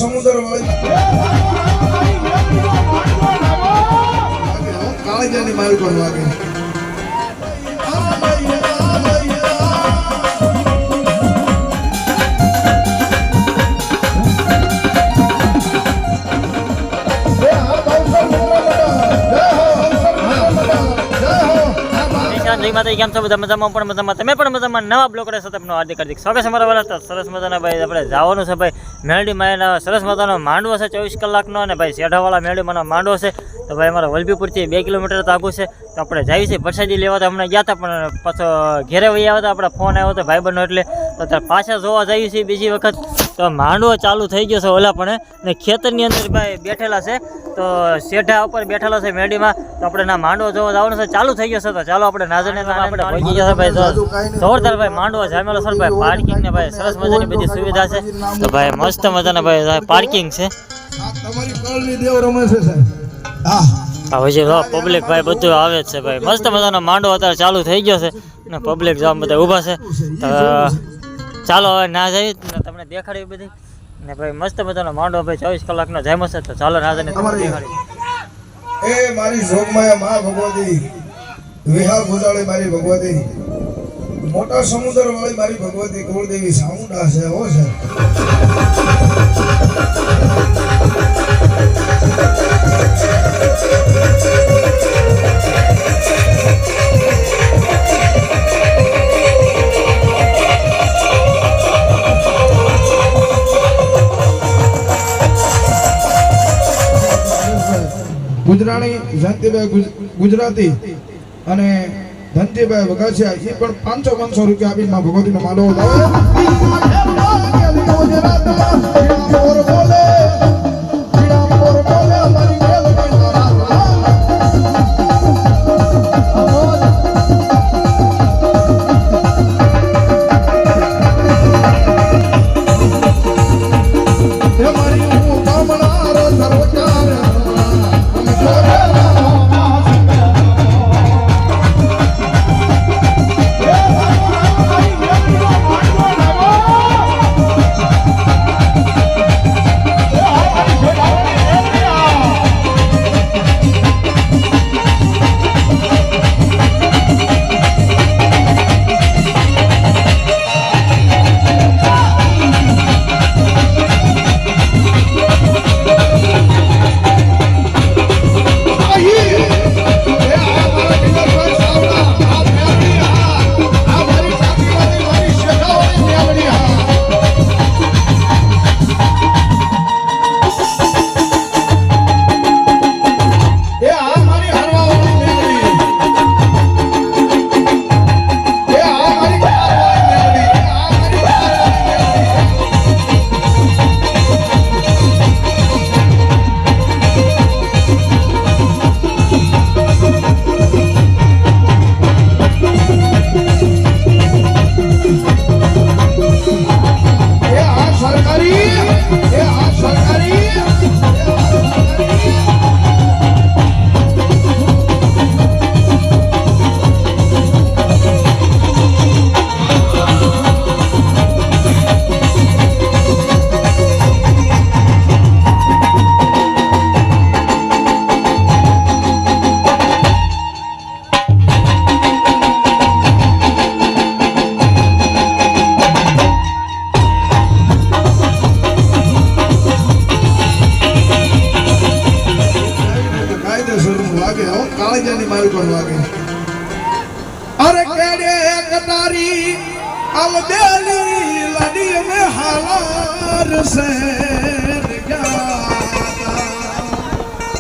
સમુદ્ર વાળી કાળજાની માલ પર લાગે જય માતા કેમ છો બધા મજામાં પણ મજામાં તમે પણ મજામાં નવા બ્લોગ કરે સતપનો હાર્દિક હાર્દિક સ્વાગત છે અમારા વાળા. સરસ મજાના ભાઈ આપણે જવાનું છે ભાઈ મેરડી માં સરસ મજાનો માંડવો છે 24 કલાકનો અને ભાઈ શેઢાવાળા મેરડીમાંનો માંડવો છે. તો ભાઈ અમારા વલભીપુરથી 2 કિલોમીટર તો આગું છે. તો આપણે જઈએ છીએ પ્રસાદી લેવા. તો હમણાં ગયા હતા પણ પાછો ઘેરે વહી આવ્યા હતા. આપણે ફોન આવ્યો હતો ભાઈબંધનો એટલે તો ત્યારે પાછા જોવા જઈએ છીએ બીજી વખત. તો માંડવો ચાલુ થઈ ગયો છે ઓલા પણ ને ખેતરની અંદર ભાઈ બેઠેલા છે. તો શેઢા ઉપર બેઠેલા છે મેરડીમાં. તો આપણે ના માંડવો જોવા જવાનું છે ચાલુ થઈ ગયો છે. તો ચાલો આપણે નાજને આપણે પહોંચી ગયા ભાઈ. જોરદાર ભાઈ માંડવો જામેલો છે ભાઈ. પાર્કિંગ ને ભાઈ સરસ મજાની બધી સુવિધા છે. તો ભાઈ મસ્ત મજાના ભાઈ પાર્કિંગ છે. તમારી કળની દેવ રમે છે સાહેબ. હા પછી પબ્લિક ભાઈ બધું આવે જ છે ભાઈ. મસ્ત મજાનો માંડવો અત્યારે ચાલુ થઈ ગયો છે ને પબ્લિક જવા બધા ઊભા છે. તો ચાલો હવે ના જઈએ તમને દેખાડી બધી ને ભાઈ મસ્ત મજાનો માંડવો ભાઈ 24 કલાકનો જામ્યો છે. તો ચાલો ના જઈને તમને દેખાડી. એ મારી જોગમાયા માં ભગવતી વિહાર ગુજાળી મારી ભગવતી મોટા સમુદ્ર વાળી મારી ભગવતી કુળદેવી સામુંડા છે હો છે. ગુજરાતી જયંતિભાઈ ગુજરાતી અને ધનજીભાઈ વગાસિયા એ પણ 500 રૂપિયા આપીને માં ભગવતીનો માંડવો કાળજાની માલ પર લાગે. અરે કેડે કટારી આવ દેલી લડી મે હાલાર સે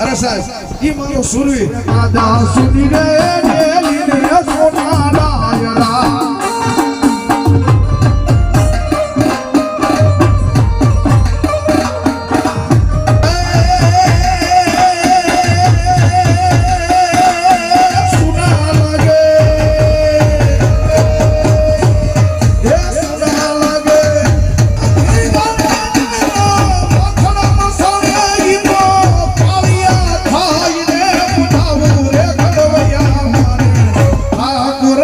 અરે સાહેબ ઈ મારો સુરવી આદા સુની રે દેલી ને સોના ડાયરા ઠાકુર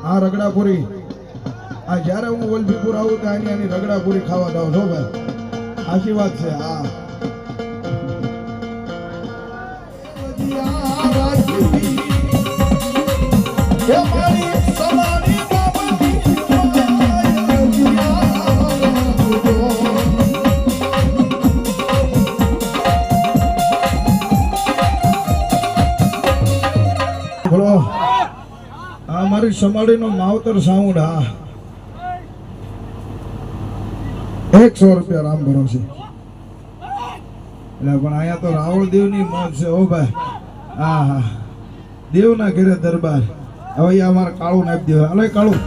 આ રગડાપુરી આ જ્યારે હું વલભીપુર આવું તો આની રગડાપુરી ખાવા જાઉં છો ભાઈ આશી વાત છે હા બોલો આ મારી સમાડીનો માવતર સાઉન્ડ હા 100 રૂપિયા રામ ભરોસે એટલે પણ અહીંયા તો રાવળ દેવની મોજ છે ઓ ભાઈ હા હા દેવના ઘરે દરબાર હવે અમારે કાળું નાખી દેવા હાલે કાળું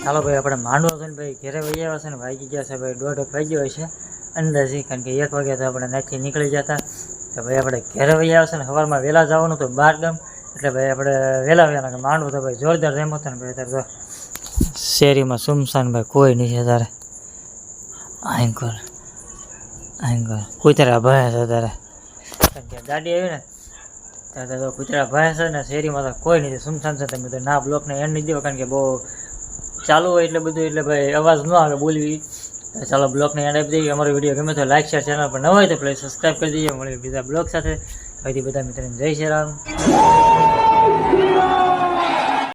ચાલો ભાઈ આપણે માંડવો છે ને ભાઈ ઘરે વહી આવ્યા છે ને વાગી ગયા છે ભાઈ 1:30 વાગ્યો હોય છે અંદાજી, કારણ કે 1 વાગ્યા તો આપણે નાખી નીકળી જતા. તો ભાઈ આપણે ઘરે વહી આવ્યા છે ને સવારમાં વહેલા જવાનું તો 12 ગામ, એટલે ભાઈ આપણે વહેલા વહેલા માંડવું તો ભાઈ જોરદાર રેમ હતો ને ભાઈ. અત્યારે તો શેરીમાં સુમસાન ભાઈ કોઈ નહીં છે તારે. આંકર કૂતરા ભય છે તારે, કારણ કે ગાડી આવી ને ત્યારે તો કૂતરા ભય છે ને શેરીમાં તો કોઈ નથી, સુમસાન છે. તમે તો ના બ્લોકને એન્ડ નહીં દેવો, કારણ કે બહુ ચાલુ હોય એટલે બધું, એટલે ભાઈ અવાજ ન આવે બોલવી. તો ચાલો બ્લોગને એન્ડ આપી દઈએ. અમારો વિડીયો ગમે તો લાઈક શેર, ચેનલ પર ન હોય તો પ્લીઝ સબસ્ક્રાઈબ કરી દઈએ. મળીએ બીજા બ્લોગ સાથે. અહીંથી બધા મિત્રોને જય શ્રી રામ.